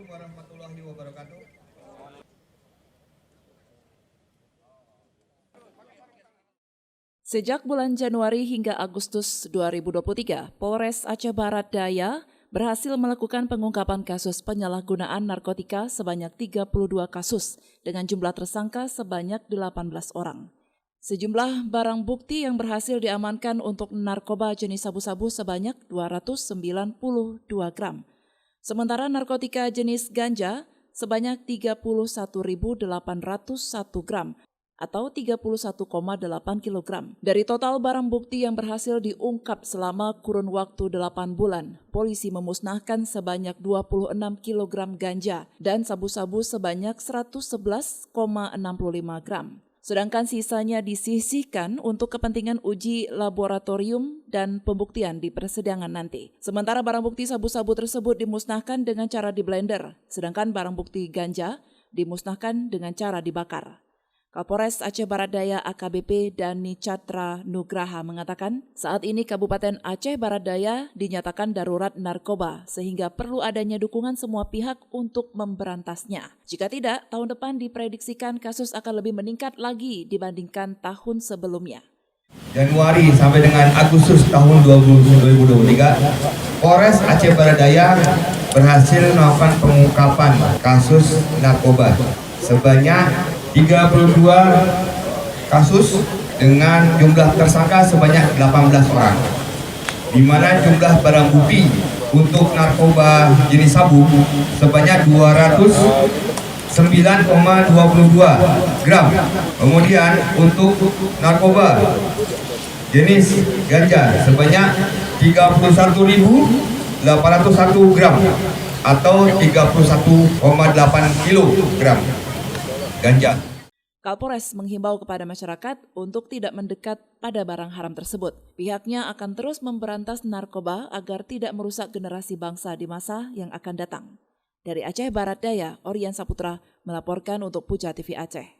Warahmatullahi wabarakatuh. Sejak bulan Januari hingga Agustus 2023, Polres Aceh Barat Daya berhasil melakukan pengungkapan kasus penyalahgunaan narkotika sebanyak 32 kasus dengan jumlah tersangka sebanyak 18 orang. Sejumlah barang bukti yang berhasil diamankan untuk narkoba jenis sabu-sabu sebanyak 292 gram. Sementara narkotika jenis ganja sebanyak 31.801 gram atau 31,8 kilogram. Dari total barang bukti yang berhasil diungkap selama kurun waktu 8 bulan, polisi memusnahkan sebanyak 26 kilogram ganja dan sabu-sabu sebanyak 111,65 gram. Sedangkan sisanya disisihkan untuk kepentingan uji laboratorium dan pembuktian di persidangan nanti. Sementara barang bukti sabu-sabu tersebut dimusnahkan dengan cara di-blender, sedangkan barang bukti ganja dimusnahkan dengan cara dibakar. Kapolres Aceh Barat Daya AKBP Dani Catra Nugraha mengatakan saat ini Kabupaten Aceh Barat Daya dinyatakan darurat narkoba sehingga perlu adanya dukungan semua pihak untuk memberantasnya. Jika tidak, tahun depan diprediksikan kasus akan lebih meningkat lagi dibandingkan tahun sebelumnya. Januari sampai dengan Agustus tahun 2023, Polres Aceh Barat Daya berhasil melakukan pengungkapan kasus narkoba sebanyak 32 kasus dengan jumlah tersangka sebanyak 18 orang, di mana jumlah barang bukti untuk narkoba jenis sabu sebanyak 209,22 gram. Kemudian untuk narkoba jenis ganja sebanyak 31.801 gram atau 31,8 kilogram ganja. Kapolres menghimbau kepada masyarakat untuk tidak mendekat pada barang haram tersebut. Pihaknya akan terus memberantas narkoba agar tidak merusak generasi bangsa di masa yang akan datang. Dari Aceh Barat Daya, Orian Saputra melaporkan untuk Puja TV Aceh.